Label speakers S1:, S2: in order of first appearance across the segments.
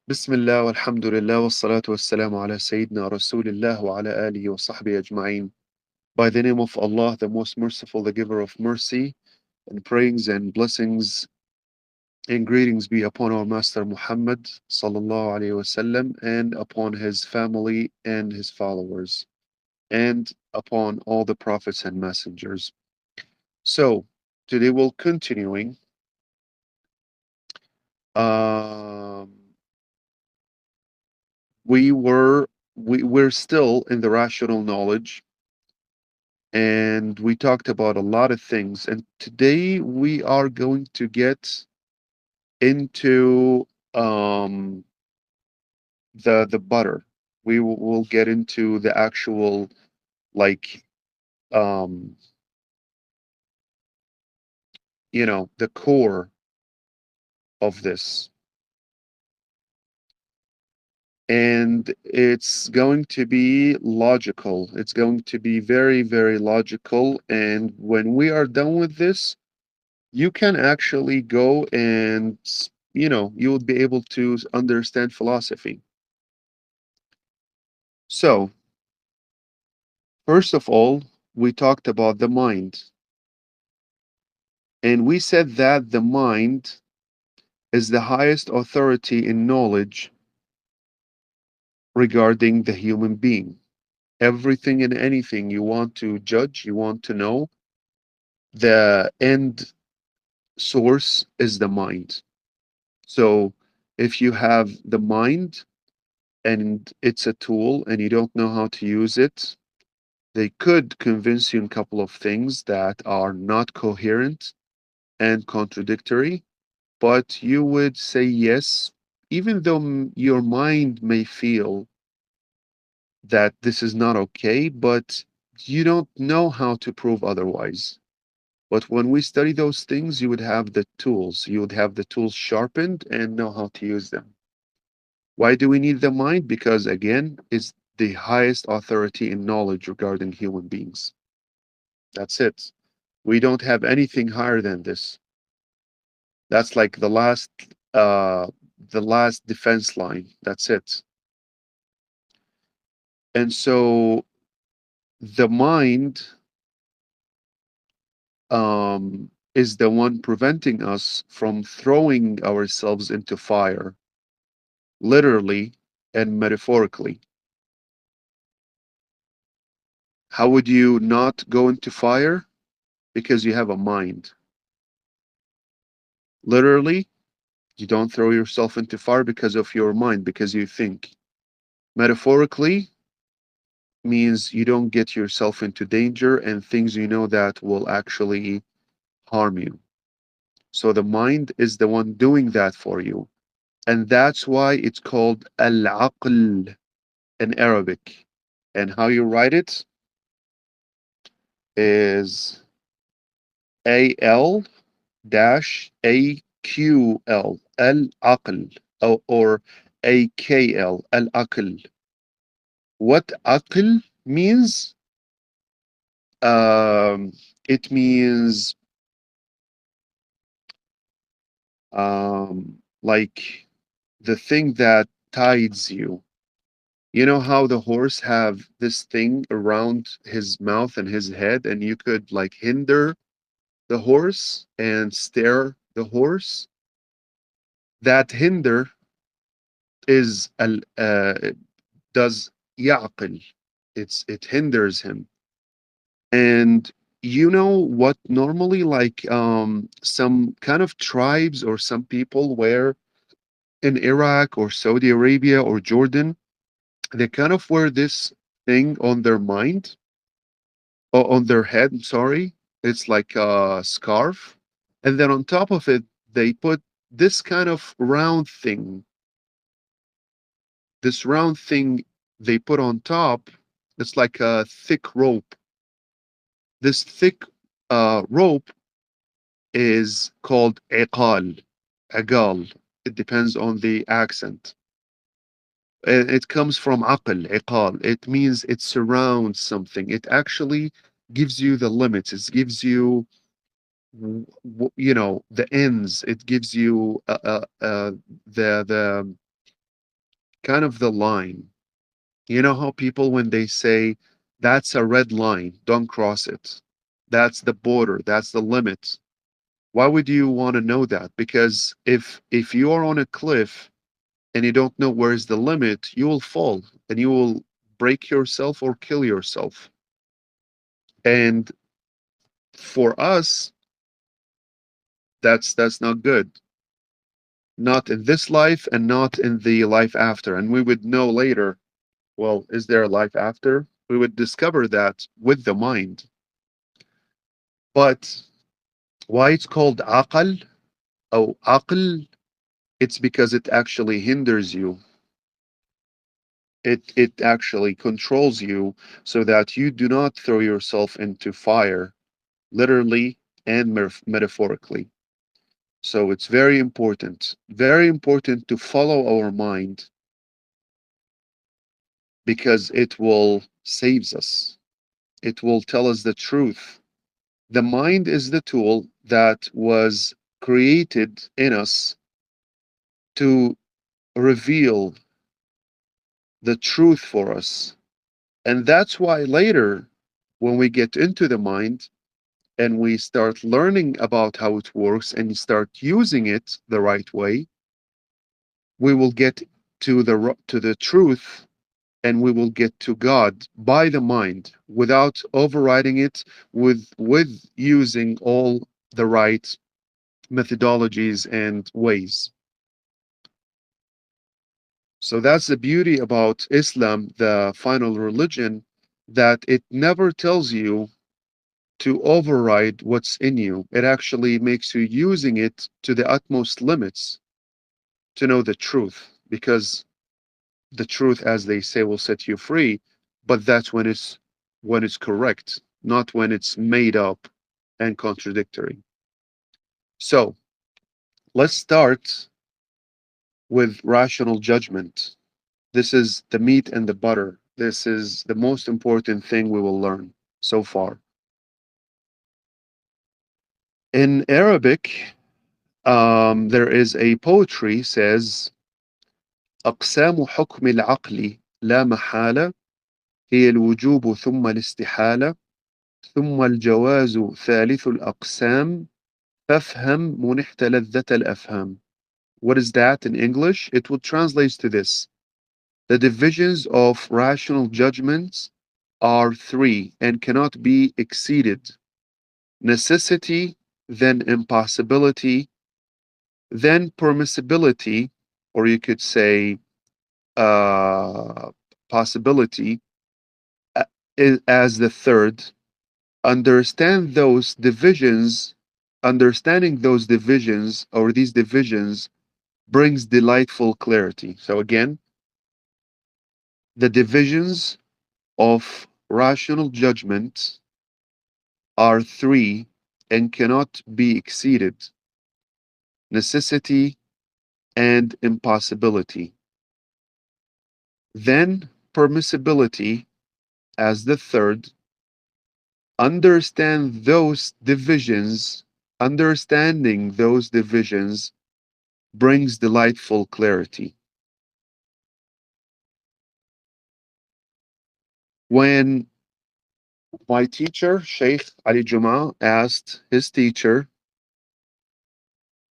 S1: بسم الله والحمد لله والصلاة والسلام على سيدنا رسول الله وعلى آله وصحبه أجمعين. By the name of Allah, the most merciful, the giver of mercy, and prayings and blessings and greetings be upon our Master Muhammad sallallahu alaihi wasallam and upon his family and his followers and upon all the prophets and messengers. So today we'll continuing. Um, we're still in the rational knowledge, and we talked about a lot of things. And today we are going to get into um, the butter. We'll get into the actual, like, um, the core of this. And it's going to be logical. It's going to be very, very logical. And when we are done with this, you can actually go and, you will be able to understand philosophy. So, first of all, we talked about the mind, and we said that the mind is the highest authority in knowledge regarding the human being. Everything and anything you want to judge, you want to know, the end source is the mind. So, if you have the mind and it's a tool and you don't know how to use it, they could convince you in a couple of things that are not coherent and contradictory, but you would say yes, even though your mind may feel that this is not okay, but you don't know how to prove otherwise. But when we study those things, you would have the tools. You would have the tools sharpened and know how to use them. Why do we need the mind? Because again, it's the highest authority in knowledge regarding human beings. That's it. We don't have anything higher than this. That's like uh the last defense line. That's it. And so the mind is the one preventing us from throwing ourselves into fire, literally and metaphorically. How would you not go into fire? Because you have a mind. Literally, you don't throw yourself into fire because of your mind, because you think. Metaphorically means you don't get yourself into danger and things you know that will actually harm you. So the mind is the one doing that for you. And that's why it's called al-aql in Arabic. And how you write it is A-L dash A-Q-L, al-aql, or A-K-L, al-aql. What aql means? Um, it means like the thing that tides you. You know how the horse have this thing around his mouth and his head, and you could like hinder the horse and steer the horse? That hinder is does yaqil. It hinders him. And you know what normally like some kind of tribes or some people wear in Iraq or Saudi Arabia or Jordan, they kind of wear this thing on their mind, or on their head, I'm sorry. It's like a scarf. And then on top of it, they put this kind of round thing. This round thing they put on top, it's like a thick rope. This thick rope is called iqal, agal. It depends on the accent. It comes from aql, iqal. It means it surrounds something. It actually gives you the limits. It gives you, the ends. It gives you the kind of the line. You know how people, when they say, that's a red line, don't cross it. That's the border, that's the limit. Why would you want to know that? Because if you are on a cliff and you don't know where's the limit, you will fall and you will break yourself or kill yourself. And for us, that's not good. Not in this life and not in the life after. And we would know later, well, is there a life after? We would discover that with the mind. But why it's called aql or aql, it's because it actually hinders you. It actually controls you so that you do not throw yourself into fire, literally and metaphorically. So it's very important to follow our mind because it will saves us. It will tell us the truth. The mind is the tool that was created in us to reveal the truth for us. And that's why later, when we get into the mind and we start learning about how it works and start using it the right way, we will get to the truth and we will get to God by the mind without overriding it with using all the right methodologies and ways. So that's the beauty about Islam, the final religion, that it never tells you to override what's in you. It actually makes you using it to the utmost limits to know the truth, because the truth, as they say, will set you free. But that's when it's correct, not when it's made up and contradictory. So let's start with rational judgment. This is the meat and the butter. This is the most important thing we will learn so far. In Arabic, there is a poetry says أقسام حكم العقل لا محالة هي الوجوب ثم الاستحالة ثم الجواز ثالث الأقسام فافهم منحت لذة الأفهام. What is that in English? It would translate to this: the divisions of rational judgments are three and cannot be exceeded: necessity, then impossibility, then permissibility, or you could say uh, possibility uh, as the third. Understand those divisions, understanding those divisions or these divisions brings delightful clarity. So again, the divisions of rational judgment are three and cannot be exceeded: necessity and impossibility. Then permissibility as the third. Understand those divisions, understanding those divisions brings delightful clarity. When my teacher, Sheikh Ali Juma, asked his teacher,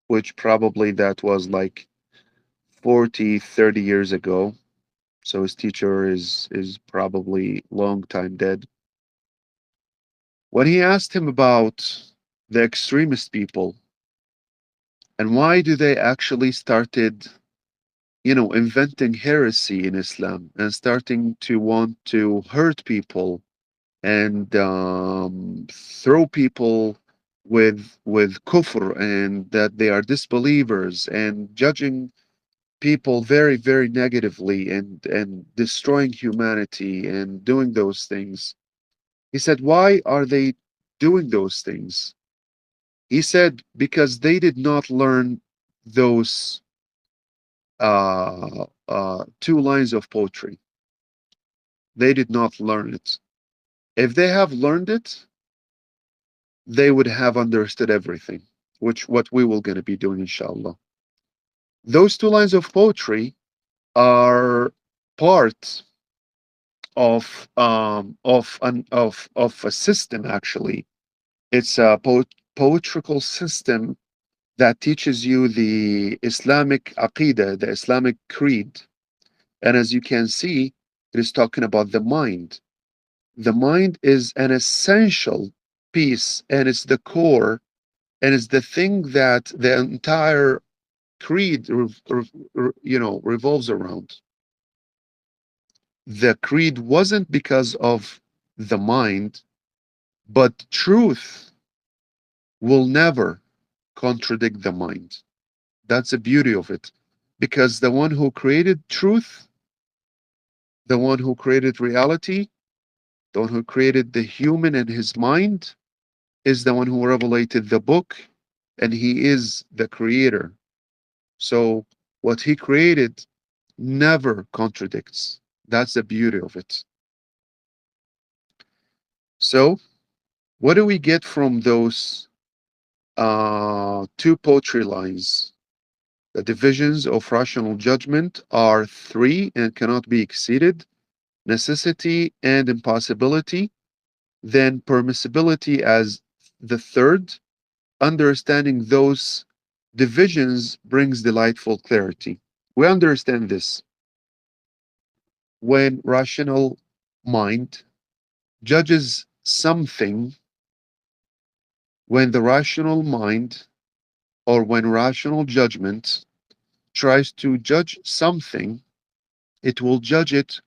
S1: which probably that was like 40, 30 years ago, so his teacher is probably long time dead. When he asked him about the extremist people and why do they actually started, inventing heresy in Islam and starting to want to hurt people and throw people with kufr and that they are disbelievers and judging people very very negatively and destroying humanity and doing those things. He said, why are they doing those things? He said, because they did not learn those two lines of poetry. They did not learn it. If they have learned it, they would have understood everything, which what we will going to be doing, inshallah. Those two lines of poetry are part of a system. Actually, it's a poetical system that teaches you the Islamic aqidah, the Islamic creed. And as you can see, it is talking about the mind. The mind is an essential piece, and it's the core, and it's the thing that the entire creed revolves around. The creed wasn't because of the mind, but truth will never contradict the mind. That's the beauty of it. Because the one who created truth, the one who created reality, the one who created the human and his mind, is the one who revelated the book, and he is the creator. So what he created never contradicts. That's the beauty of it. So, what do we get from those two poetry lines? The divisions of rational judgment are three and cannot be exceeded: necessity and impossibility, then permissibility as the third. Understanding those divisions brings delightful clarity. We understand this when rational mind judges something, when the rational mind or when rational judgment tries to judge something, it will judge it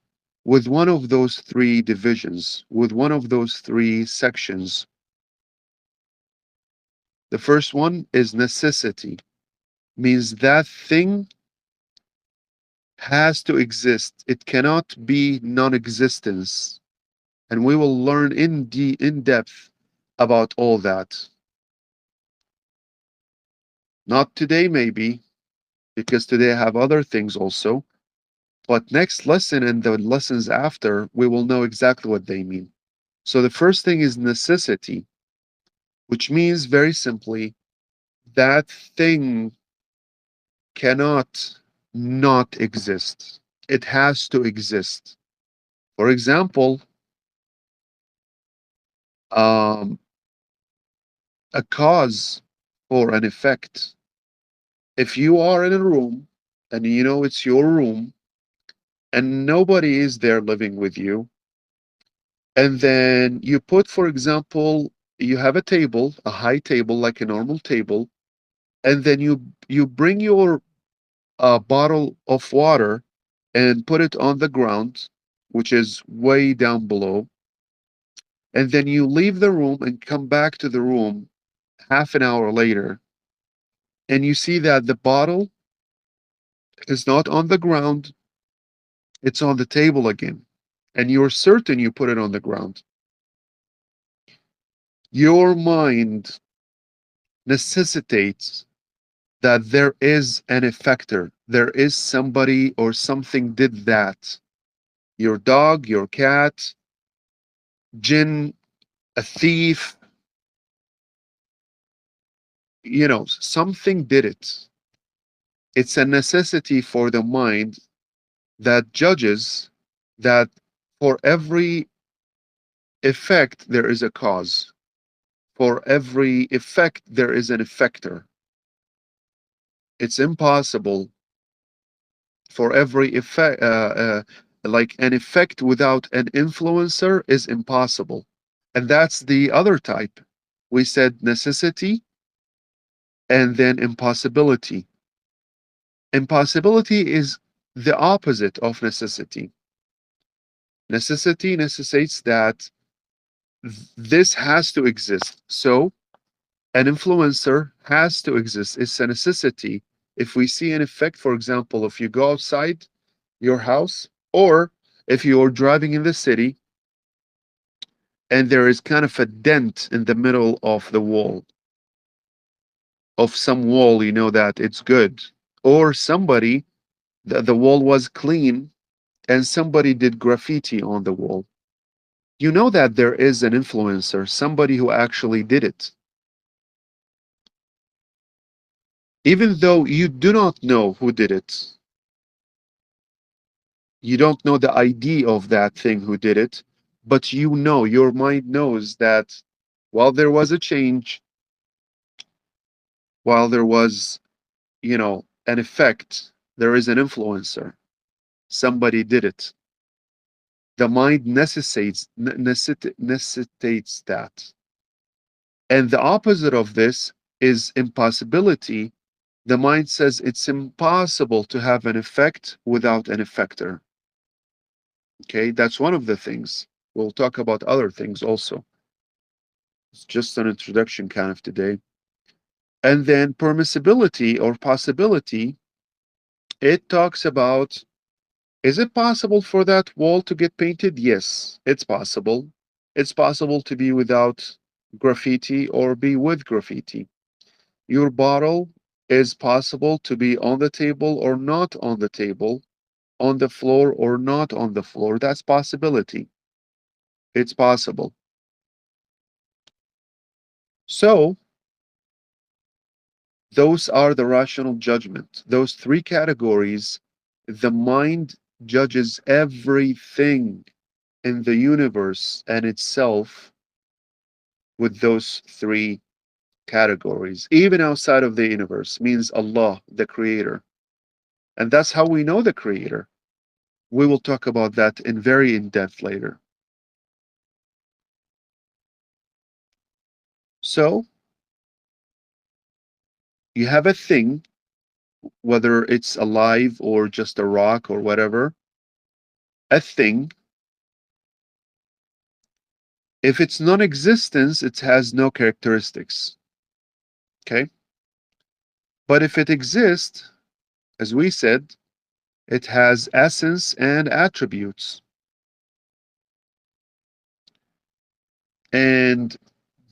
S1: with one of those three divisions, with one of those three sections. The first one is necessity, means that thing has to exist. It cannot be non-existence. And we will learn in depth about all that. Not today, maybe, because today I have other things also. But next lesson and the lessons after, we will know exactly what they mean. So the first thing is necessity, which means very simply that thing cannot not exist. It has to exist. For example, um, a cause for an effect. If you are in a room and you know it's your room and nobody is there living with you, and then you put, for example, you have a table, a high table like a normal table, and then you bring your bottle of water and put it on the ground, which is way down below, and then you leave the room and come back to the room half an hour later, and you see that the bottle is not on the ground, it's on the table again, and you're certain you put it on the ground. Your mind necessitates that there is an effector, there is somebody or something did that. Your dog, your cat, jinn, a thief, something did it. It's a necessity for the mind that judges that for every effect there is a cause. For every effect there is an effector. It's impossible for every effect, like an effect without an influencer is impossible. And that's the other type. We said necessity and then impossibility. Impossibility is the opposite of necessity. Necessity necessitates that this has to exist. So an influencer has to exist. It's a necessity. If we see an effect, for example, if you go outside your house, or if you're driving in the city and there is kind of a dent in the middle of the wall, of some wall, you know that it's good. Or somebody, the wall was clean and somebody did graffiti on the wall. You know that there is an influencer, somebody who actually did it. Even though you do not know who did it, You don't know the ID of that thing who did it, but you know, your mind knows that while there was a change, while there was, an effect, there is an influencer. Somebody did it. The mind necessitates that. And the opposite of this is impossibility. The mind says it's impossible to have an effect without an effector. Okay, that's one of the things. We'll talk about other things also. It's just an introduction kind of today. And then permissibility or possibility, it talks about, is it possible for that wall to get painted? Yes, it's possible. It's possible to be without graffiti or be with graffiti. Your bottle is possible to be on the table or not on the table, on the floor or not on the floor. That's possibility. It's possible. So, those are the rational judgment. Those three categories, the mind judges everything in the universe and itself with those three categories, even outside of the universe, means Allah, the creator. And that's how we know the creator. We will talk about that in very in depth later. So you have a thing, whether it's alive or just a rock or whatever, a thing. If it's non-existence, it has no characteristics. Okay? But if it exists, as we said, it has essence and attributes. And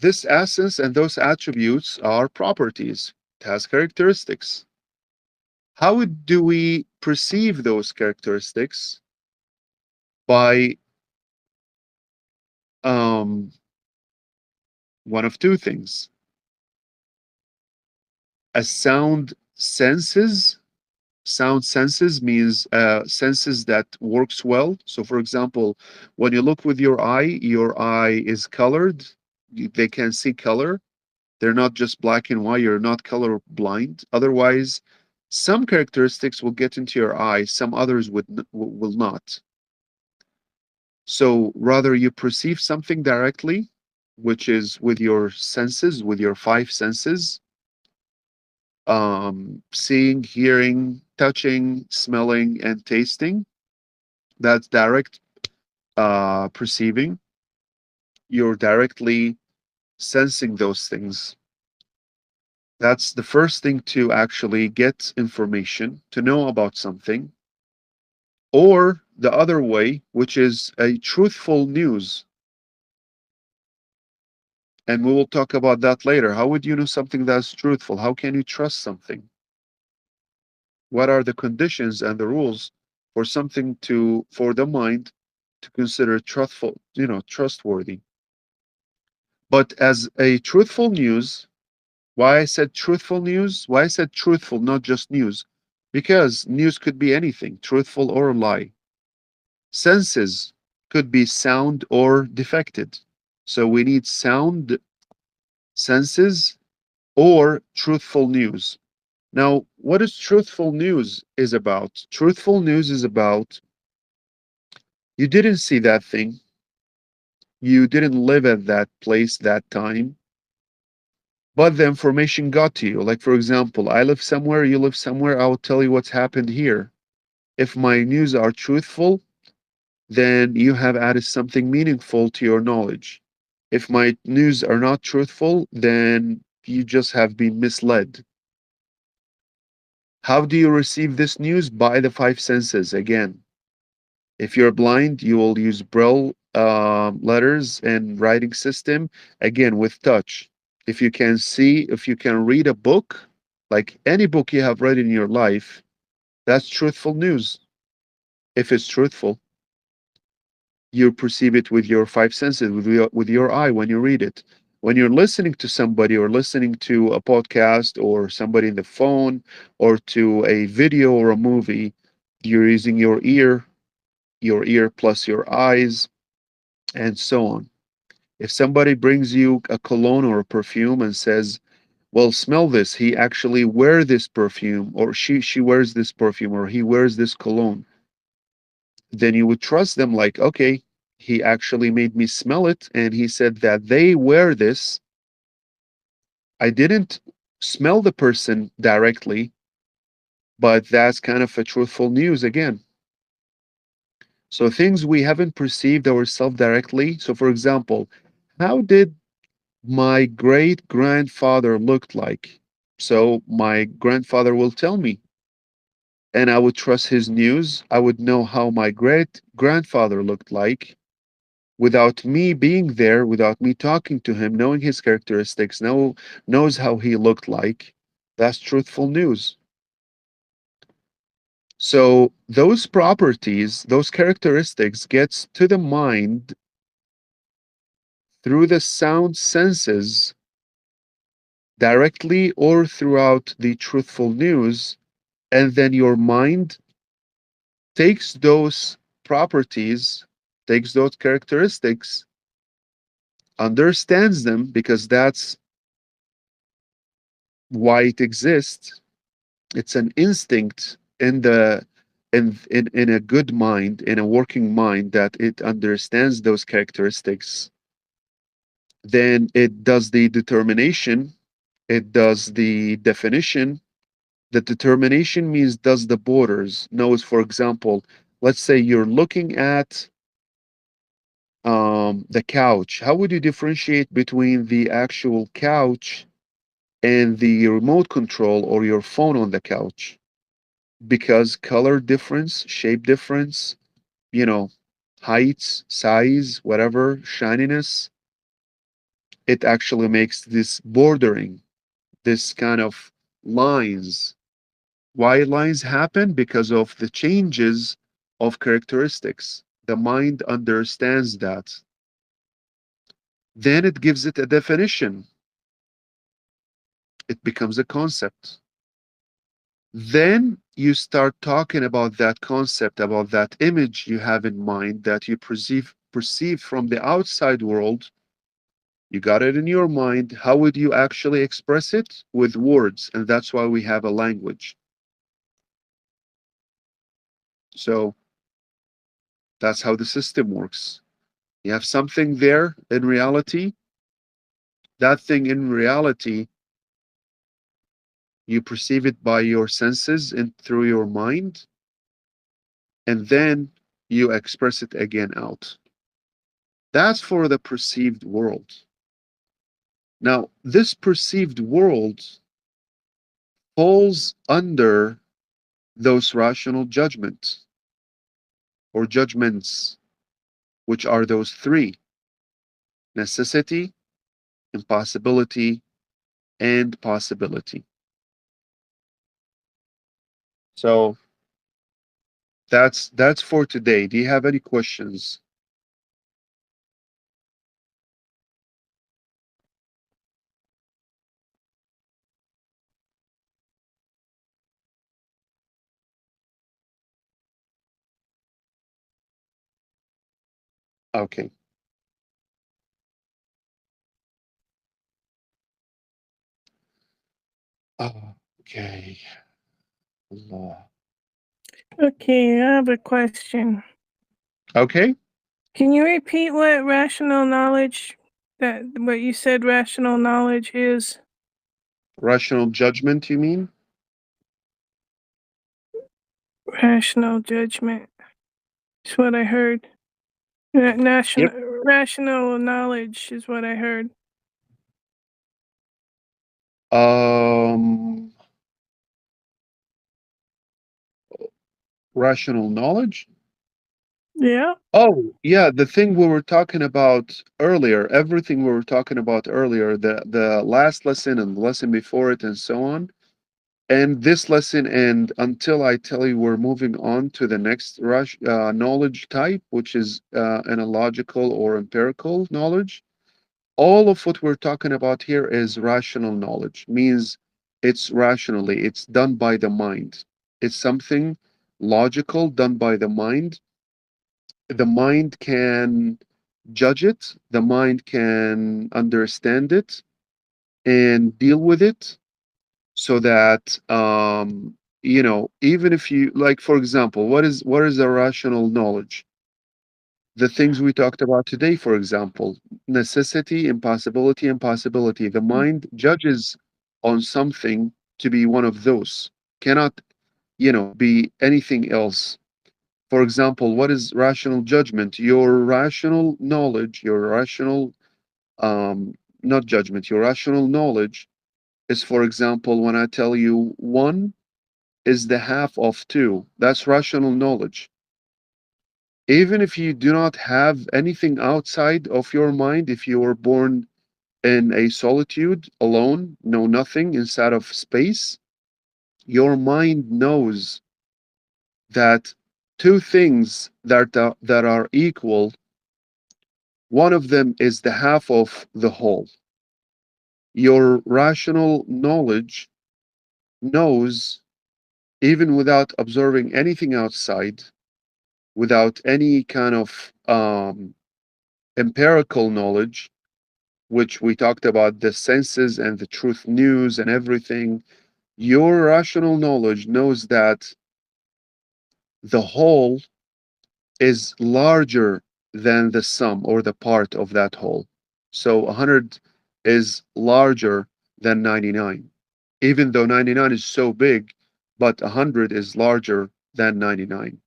S1: this essence and those attributes are properties. It has characteristics. How do we perceive those characteristics? By one of two things. A sound senses means senses that works well. So for example, when you look with your eye is colored. They can see color. They're not just black and white. You're not color blind. Otherwise, some characteristics will get into your eye, some others will not. So rather you perceive something directly, which is with your senses, with your five senses, seeing, hearing, touching, smelling, and tasting. That's direct perceiving. You're directly sensing those things. That's the first thing to actually get information, to know about something. Or the other way, which is a truthful news. And we will talk about that later. How would you know something that's truthful? How can you trust something? What are the conditions and the rules for something for the mind to consider truthful, trustworthy? But as a truthful news, why I said truthful news? Why I said truthful, not just news? Because news could be anything, truthful or a lie. Senses could be sound or defected. So we need sound senses or truthful news. Now, what is truthful news is about? Truthful news is about you didn't see that thing. You didn't live at that place that time, but the information got to you. Like, for example, I live somewhere, you live somewhere, I will tell you what's happened here. If my news are truthful, then you have added something meaningful to your knowledge. If my news are not truthful, then you just have been misled. How do you receive this news? By the five senses again. If you're blind, you will use Braille letters and writing system, again with touch. If you can read a book, like any book you have read in your life, that's truthful news. If it's truthful, you perceive it with your five senses, with your eye when you read it. When you're listening to somebody or listening to a podcast or somebody in the phone or to a video or a movie, you're using your ear your ear plus your eyes, and so on. If somebody brings you a cologne or a perfume and says, well, smell this, he actually wear this perfume, or she wears this perfume, or he wears this cologne, then you would trust them like, okay, he actually made me smell it, and he said that they wear this. I didn't smell the person directly, but that's kind of a truthful news again. So things we haven't perceived ourselves directly. So for example, how did my great grandfather looked like? So my grandfather will tell me, and I would trust his news. I would know how my great grandfather looked like without me being there, without me talking to him, knowing his characteristics, knows how he looked like. That's truthful news. So those properties, those characteristics gets to the mind through the sound senses directly or throughout the truthful news, and then your mind takes those properties, takes those characteristics, understands them because that's why it exists. It's an instinct in the in a good mind, in a working mind, that it understands those characteristics. Then it does the determination, it does the definition. The determination means does the borders, knows, for example, let's say you're looking at the couch. How would you differentiate between the actual couch and the remote control or your phone on the couch? Because color difference, shape difference, you know, heights, size, whatever, shininess, it actually makes this bordering, this kind of lines. Why lines happen? Because of the changes of characteristics. The mind understands that. Then it gives it a definition. It becomes a concept. Then you start talking about that concept, about that image you have in mind that you perceive from the outside world. You got it in your mind. How would you actually express it? With words. And that's why we have a language. So that's how the system works. You have something there in reality. That thing in reality, you perceive it by your senses and through your mind, and then you express it again out. That's for the perceived world. Now, this perceived world falls under those rational judgments or judgments, which are those three: necessity, impossibility, and possibility. So that's for today. Do you have any questions? Okay. Okay. Allah.
S2: Okay, I have a question.
S1: Okay.
S2: Can you repeat what rational knowledge, that what you said rational knowledge is?
S1: Rational judgment, you mean?
S2: Rational judgment is what I heard. National
S1: Yep.
S2: rational knowledge is what I heard.
S1: Um, rational knowledge?
S2: Yeah.
S1: Oh, yeah, the thing we were talking about earlier, everything we were talking about earlier, the last lesson and the lesson before it and so on. And this lesson, and until I tell you we're moving on to the next knowledge type, which is analogical or empirical knowledge. All of what we're talking about here is rational knowledge, means it's rationally, it's done by the mind. It's something logical done by the mind. the mind can judge it, the mind can understand it and deal with it, so that even if you, like, for example, what is a rational knowledge? The things we talked about today, for example, necessity, impossibility, and possibility. The mind judges on something to be one of those, cannot, be anything else. For example, what is rational judgment? Your rational knowledge, your rational, not judgment, your rational knowledge is, for example, when I tell you one is the half of two, that's rational knowledge. Even if you do not have anything outside of your mind, if you were born in a solitude, alone, know nothing inside of space, your mind knows that two things that are equal, one of them is the half of the whole. Your rational knowledge knows, even without observing anything outside, without any kind of empirical knowledge, which we talked about the senses and the truth news and everything, your rational knowledge knows that the whole is larger than the sum or the part of that whole. So 100 is larger than 99, even though 99 is so big, but 100 is larger than 99.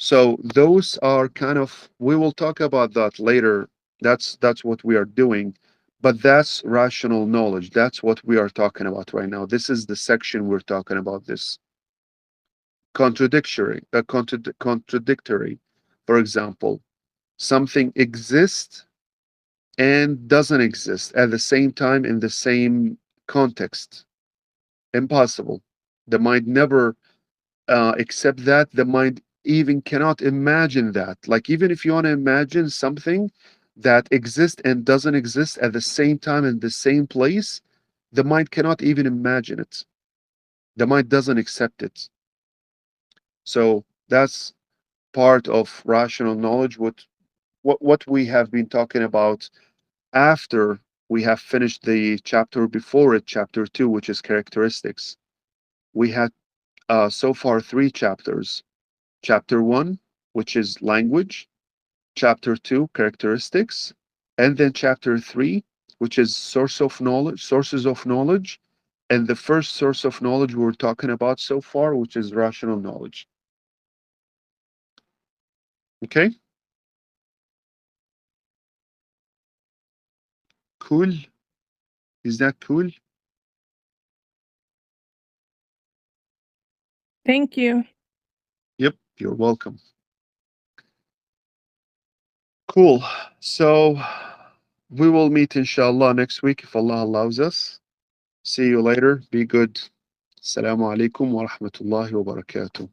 S1: So those are kind of, we will talk about that later. That's what we are doing, but that's rational knowledge. That's what we are talking about right now. This is the section we're talking about. This contradictory. For example, something exists and doesn't exist at the same time in the same context. Impossible. The mind never except that. The mind even cannot imagine that. Like, even if you want to imagine something that exists and doesn't exist at the same time in the same place, the mind cannot even imagine it. The mind doesn't accept it. So that's part of rational knowledge. What we have been talking about after we have finished the chapter before it, chapter 2, which is characteristics. We had so far 3 chapters. Chapter 1, which is language, chapter 2, characteristics, and then chapter 3, which is sources of knowledge, and the first source of knowledge we're talking about so far, which is rational knowledge. Okay, cool. Is that cool?
S2: Thank you.
S1: Yep, you're welcome. Cool. So we will meet inshallah next week if Allah allows us. See you later. Be good. Assalamu alaikum wa rahmatullahi wa barakatuh.